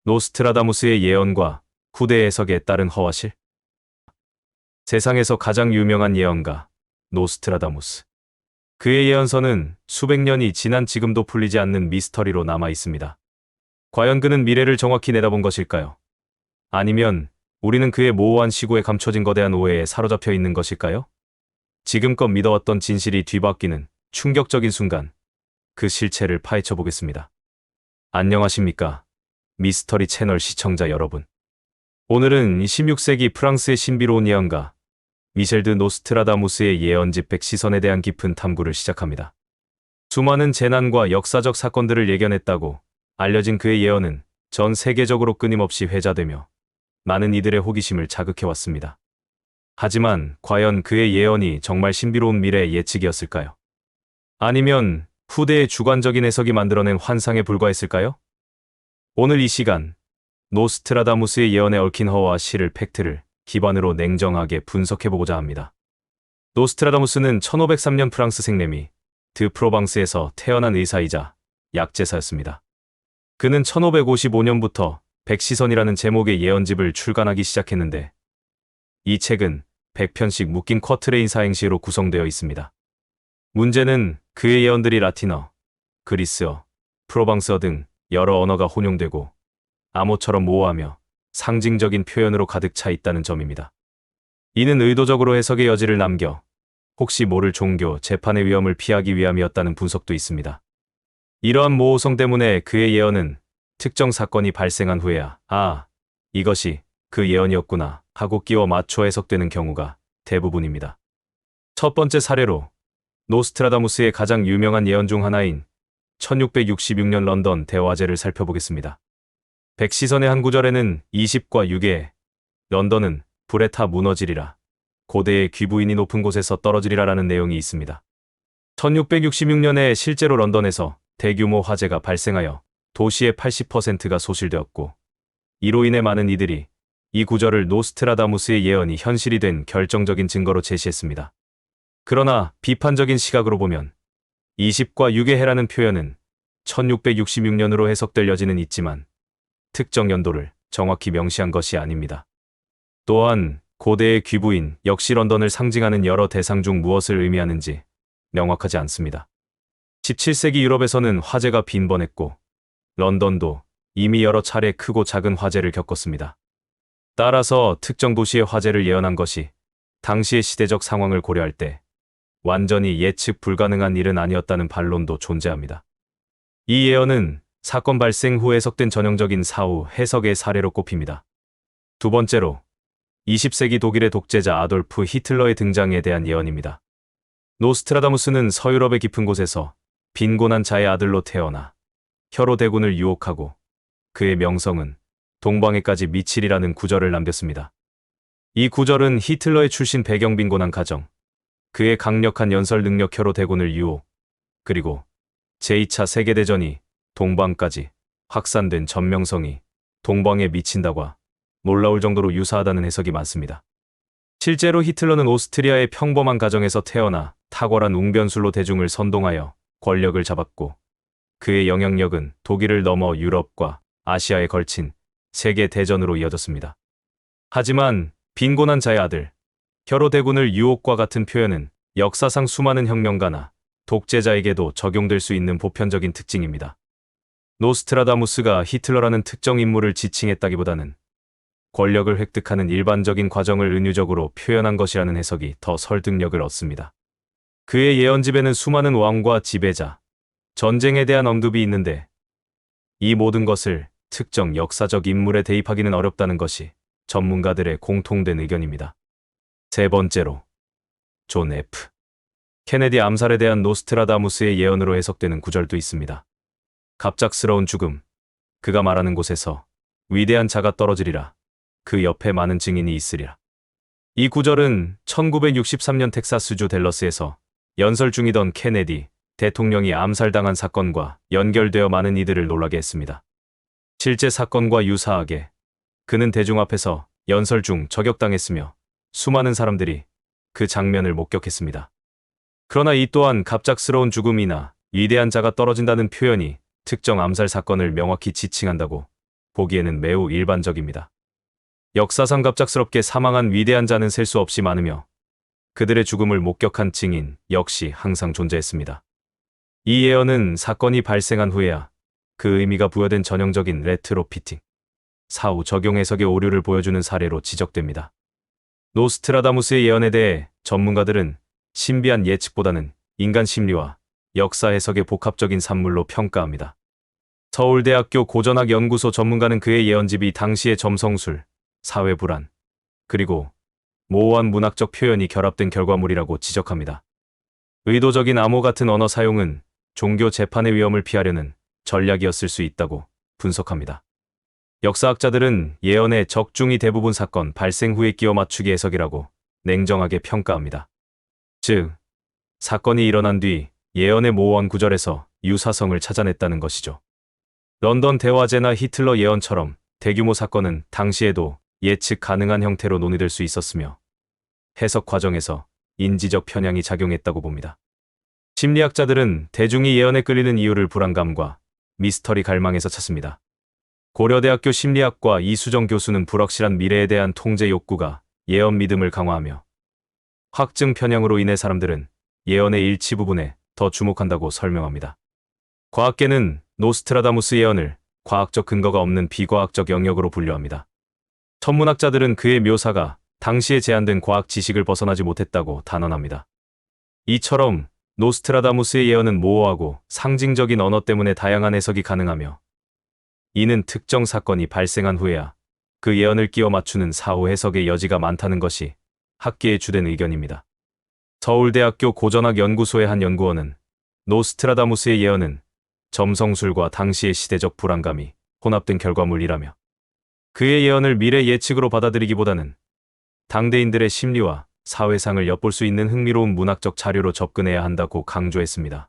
노스트라다무스의 예언과 후대 해석에 따른 허와실? 세상에서 가장 유명한 예언가, 노스트라다무스. 그의 예언서는 수백 년이 지난 지금도 풀리지 않는 미스터리로 남아 있습니다. 과연 그는 미래를 정확히 내다본 것일까요? 아니면 우리는 그의 모호한 시구에 감춰진 거대한 오해에 사로잡혀 있는 것일까요? 지금껏 믿어왔던 진실이 뒤바뀌는 충격적인 순간, 그 실체를 파헤쳐 보겠습니다. 안녕하십니까? 미스터리 채널 시청자 여러분. 오늘은 16세기 프랑스의 신비로운 예언가 미셸 드 노스트라다무스의 예언집 백시선에 대한 깊은 탐구를 시작합니다. 수많은 재난과 역사적 사건들을 예견했다고 알려진 그의 예언은 전 세계적으로 끊임없이 회자되며 많은 이들의 호기심을 자극해왔습니다. 하지만 과연 그의 예언이 정말 신비로운 미래의 예측이었을까요? 아니면 후대의 주관적인 해석이 만들어낸 환상에 불과했을까요? 오늘 이 시간, 노스트라다무스의 예언에 얽힌 허와 실을 팩트를 기반으로 냉정하게 분석해보고자 합니다. 노스트라다무스는 1503년 프랑스 생레미, 드 프로방스에서 태어난 의사이자 약제사였습니다. 그는 1555년부터 백시선이라는 제목의 예언집을 출간하기 시작했는데, 이 책은 100편씩 묶인 쿼트레인 사행시로 구성되어 있습니다. 문제는 그의 예언들이 라틴어, 그리스어, 프로방스어 등 여러 언어가 혼용되고 암호처럼 모호하며 상징적인 표현으로 가득 차 있다는 점입니다. 이는 의도적으로 해석의 여지를 남겨 혹시 모를 종교, 재판의 위험을 피하기 위함이었다는 분석도 있습니다. 이러한 모호성 때문에 그의 예언은 특정 사건이 발생한 후에야 이것이 그 예언이었구나 하고 끼워 맞춰 해석되는 경우가 대부분입니다. 첫 번째 사례로 노스트라다무스의 가장 유명한 예언 중 하나인 1666년 런던 대화제를 살펴보겠습니다. 백시선의 한 구절에는 20과 6에 런던은 불에 타 무너지리라, 고대의 귀부인이 높은 곳에서 떨어지리라 라는 내용이 있습니다. 1666년에 실제로 런던에서 대규모 화재가 발생하여 도시의 80%가 소실되었고, 이로 인해 많은 이들이 이 구절을 노스트라다무스의 예언이 현실이 된 결정적인 증거로 제시했습니다. 그러나 비판적인 시각으로 보면 20과 6의 해라는 표현은 1666년으로 해석될 여지는 있지만 특정 연도를 정확히 명시한 것이 아닙니다. 또한 고대의 귀부인 역시 런던을 상징하는 여러 대상 중 무엇을 의미하는지 명확하지 않습니다. 17세기 유럽에서는 화재가 빈번했고 런던도 이미 여러 차례 크고 작은 화재를 겪었습니다. 따라서 특정 도시의 화재를 예언한 것이 당시의 시대적 상황을 고려할 때 완전히 예측 불가능한 일은 아니었다는 반론도 존재합니다. 이 예언은 사건 발생 후 해석된 전형적인 사후 해석의 사례로 꼽힙니다. 두 번째로 20세기 독일의 독재자 아돌프 히틀러의 등장에 대한 예언입니다. 노스트라다무스는 서유럽의 깊은 곳에서 빈곤한 자의 아들로 태어나 혀로 대군을 유혹하고 그의 명성은 동방에까지 미치리라는 구절을 남겼습니다. 이 구절은 히틀러의 출신 배경 빈곤한 가정, 그의 강력한 연설 능력 혀로 대군을 유혹, 그리고 제2차 세계대전이 동방까지 확산된 전명성이 동방에 미친다고 놀라울 정도로 유사하다는 해석이 많습니다. 실제로 히틀러는 오스트리아의 평범한 가정에서 태어나 탁월한 웅변술로 대중을 선동하여 권력을 잡았고, 그의 영향력은 독일을 넘어 유럽과 아시아에 걸친 세계 대전으로 이어졌습니다. 하지만 빈곤한 자의 아들, 혀로 대군을 유혹과 같은 표현은 역사상 수많은 혁명가나 독재자에게도 적용될 수 있는 보편적인 특징입니다. 노스트라다무스가 히틀러라는 특정 인물을 지칭했다기보다는 권력을 획득하는 일반적인 과정을 은유적으로 표현한 것이라는 해석이 더 설득력을 얻습니다. 그의 예언집에는 수많은 왕과 지배자, 전쟁에 대한 언급이 있는데 이 모든 것을 특정 역사적 인물에 대입하기는 어렵다는 것이 전문가들의 공통된 의견입니다. 세 번째로, 존 F. 케네디 암살에 대한 노스트라다무스의 예언으로 해석되는 구절도 있습니다. 갑작스러운 죽음, 그가 말하는 곳에서 위대한 자가 떨어지리라, 그 옆에 많은 증인이 있으리라. 이 구절은 1963년 텍사스주 댈러스에서 연설 중이던 케네디 대통령이 암살당한 사건과 연결되어 많은 이들을 놀라게 했습니다. 실제 사건과 유사하게 그는 대중 앞에서 연설 중 저격당했으며 수많은 사람들이 그 장면을 목격했습니다. 그러나 이 또한 갑작스러운 죽음이나 위대한 자가 떨어진다는 표현이 특정 암살 사건을 명확히 지칭한다고 보기에는 매우 일반적입니다. 역사상 갑작스럽게 사망한 위대한 자는 셀 수 없이 많으며 그들의 죽음을 목격한 증인 역시 항상 존재했습니다. 이 예언은 사건이 발생한 후에야 그 의미가 부여된 전형적인 레트로피팅, 사후 적용 해석의 오류를 보여주는 사례로 지적됩니다. 노스트라다무스의 예언에 대해 전문가들은 신비한 예측보다는 인간 심리와 역사 해석의 복합적인 산물로 평가합니다. 서울대학교 고전학 연구소 전문가는 그의 예언집이 당시의 점성술, 사회 불안, 그리고 모호한 문학적 표현이 결합된 결과물이라고 지적합니다. 의도적인 암호 같은 언어 사용은 종교 재판의 위험을 피하려는 전략이었을 수 있다고 분석합니다. 역사학자들은 예언의 적중이 대부분 사건 발생 후에 끼워 맞추기 해석이라고 냉정하게 평가합니다. 즉, 사건이 일어난 뒤 예언의 모호한 구절에서 유사성을 찾아냈다는 것이죠. 런던 대화제나 히틀러 예언처럼 대규모 사건은 당시에도 예측 가능한 형태로 논의될 수 있었으며 해석 과정에서 인지적 편향이 작용했다고 봅니다. 심리학자들은 대중이 예언에 끌리는 이유를 불안감과 미스터리 갈망에서 찾습니다. 고려대학교 심리학과 이수정 교수는 불확실한 미래에 대한 통제 욕구가 예언 믿음을 강화하며 확증 편향으로 인해 사람들은 예언의 일치 부분에 더 주목한다고 설명합니다. 과학계는 노스트라다무스 예언을 과학적 근거가 없는 비과학적 영역으로 분류합니다. 천문학자들은 그의 묘사가 당시에 제한된 과학 지식을 벗어나지 못했다고 단언합니다. 이처럼 노스트라다무스의 예언은 모호하고 상징적인 언어 때문에 다양한 해석이 가능하며 이는 특정 사건이 발생한 후에야 그 예언을 끼워 맞추는 사후 해석의 여지가 많다는 것이 학계의 주된 의견입니다. 서울대학교 고전학 연구소의 한 연구원은 노스트라다무스의 예언은 점성술과 당시의 시대적 불안감이 혼합된 결과물이라며 그의 예언을 미래 예측으로 받아들이기보다는 당대인들의 심리와 사회상을 엿볼 수 있는 흥미로운 문학적 자료로 접근해야 한다고 강조했습니다.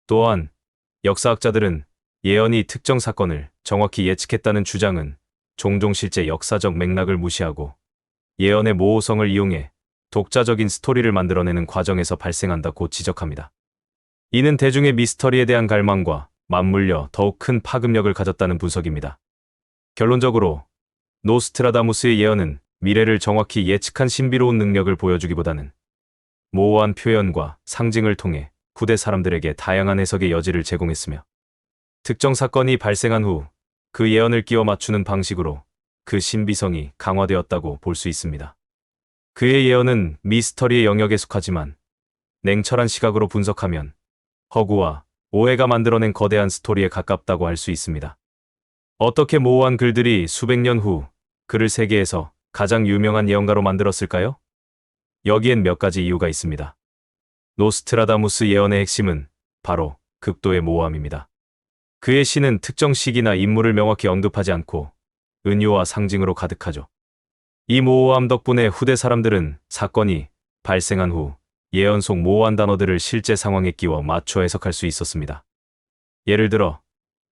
또한 역사학자들은 예언이 특정 사건을 정확히 예측했다는 주장은 종종 실제 역사적 맥락을 무시하고 예언의 모호성을 이용해 독자적인 스토리를 만들어내는 과정에서 발생한다고 지적합니다. 이는 대중의 미스터리에 대한 갈망과 맞물려 더욱 큰 파급력을 가졌다는 분석입니다. 결론적으로 노스트라다무스의 예언은 미래를 정확히 예측한 신비로운 능력을 보여주기보다는 모호한 표현과 상징을 통해 후대 사람들에게 다양한 해석의 여지를 제공했으며 특정 사건이 발생한 후 그 예언을 끼워 맞추는 방식으로 그 신비성이 강화되었다고 볼 수 있습니다. 그의 예언은 미스터리의 영역에 속하지만 냉철한 시각으로 분석하면 허구와 오해가 만들어낸 거대한 스토리에 가깝다고 할 수 있습니다. 어떻게 모호한 글들이 수백 년 후 그를 세계에서 가장 유명한 예언가로 만들었을까요? 여기엔 몇 가지 이유가 있습니다. 노스트라다무스 예언의 핵심은 바로 극도의 모호함입니다. 그의 시는 특정 시기나 인물을 명확히 언급하지 않고 은유와 상징으로 가득하죠. 이 모호함 덕분에 후대 사람들은 사건이 발생한 후 예언 속 모호한 단어들을 실제 상황에 끼워 맞춰 해석할 수 있었습니다. 예를 들어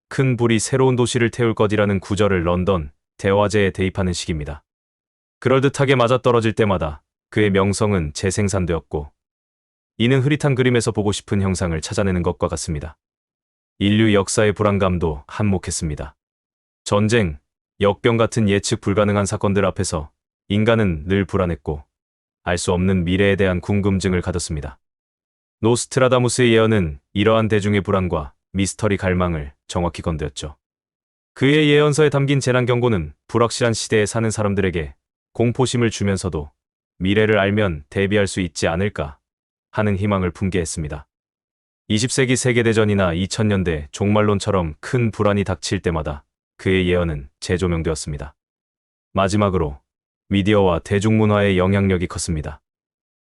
큰 불이 새로운 도시를 태울 것이라는 구절을 런던 대화제에 대입하는 식입니다. 그럴듯하게 맞아떨어질 때마다 그의 명성은 재생산되었고 이는 흐릿한 그림에서 보고 싶은 형상을 찾아내는 것과 같습니다. 인류 역사의 불안감도 한몫했습니다. 전쟁, 역병 같은 예측 불가능한 사건들 앞에서 인간은 늘 불안했고 알 수 없는 미래에 대한 궁금증을 가졌습니다. 노스트라다무스의 예언은 이러한 대중의 불안과 미스터리 갈망을 정확히 건드렸죠. 그의 예언서에 담긴 재난 경고는 불확실한 시대에 사는 사람들에게 공포심을 주면서도 미래를 알면 대비할 수 있지 않을까 하는 희망을 품게 했습니다. 20세기 세계대전이나 2000년대 종말론처럼 큰 불안이 닥칠 때마다 그의 예언은 재조명되었습니다. 마지막으로 미디어와 대중문화의 영향력이 컸습니다.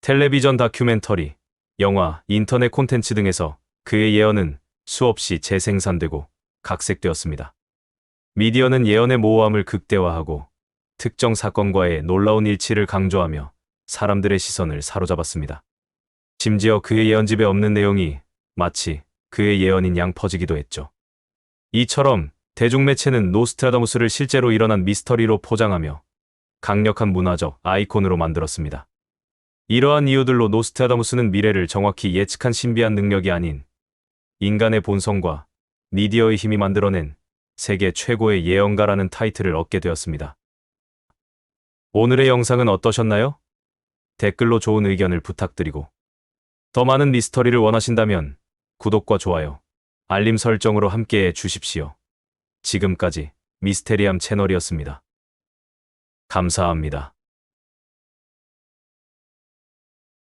텔레비전 다큐멘터리, 영화, 인터넷 콘텐츠 등에서 그의 예언은 수없이 재생산되고 각색되었습니다. 미디어는 예언의 모호함을 극대화하고 특정 사건과의 놀라운 일치를 강조하며 사람들의 시선을 사로잡았습니다. 심지어 그의 예언집에 없는 내용이 마치 그의 예언인 양 퍼지기도 했죠. 이처럼 대중매체는 노스트라다무스를 실제로 일어난 미스터리로 포장하며 강력한 문화적 아이콘으로 만들었습니다. 이러한 이유들로 노스트라다무스는 미래를 정확히 예측한 신비한 능력이 아닌 인간의 본성과 미디어의 힘이 만들어낸 세계 최고의 예언가라는 타이틀을 얻게 되었습니다. 오늘의 영상은 어떠셨나요? 댓글로 좋은 의견을 부탁드리고 더 많은 미스터리를 원하신다면 구독과 좋아요, 알림 설정으로 함께해 주십시오. 지금까지 미스테리함 채널이었습니다. 감사합니다.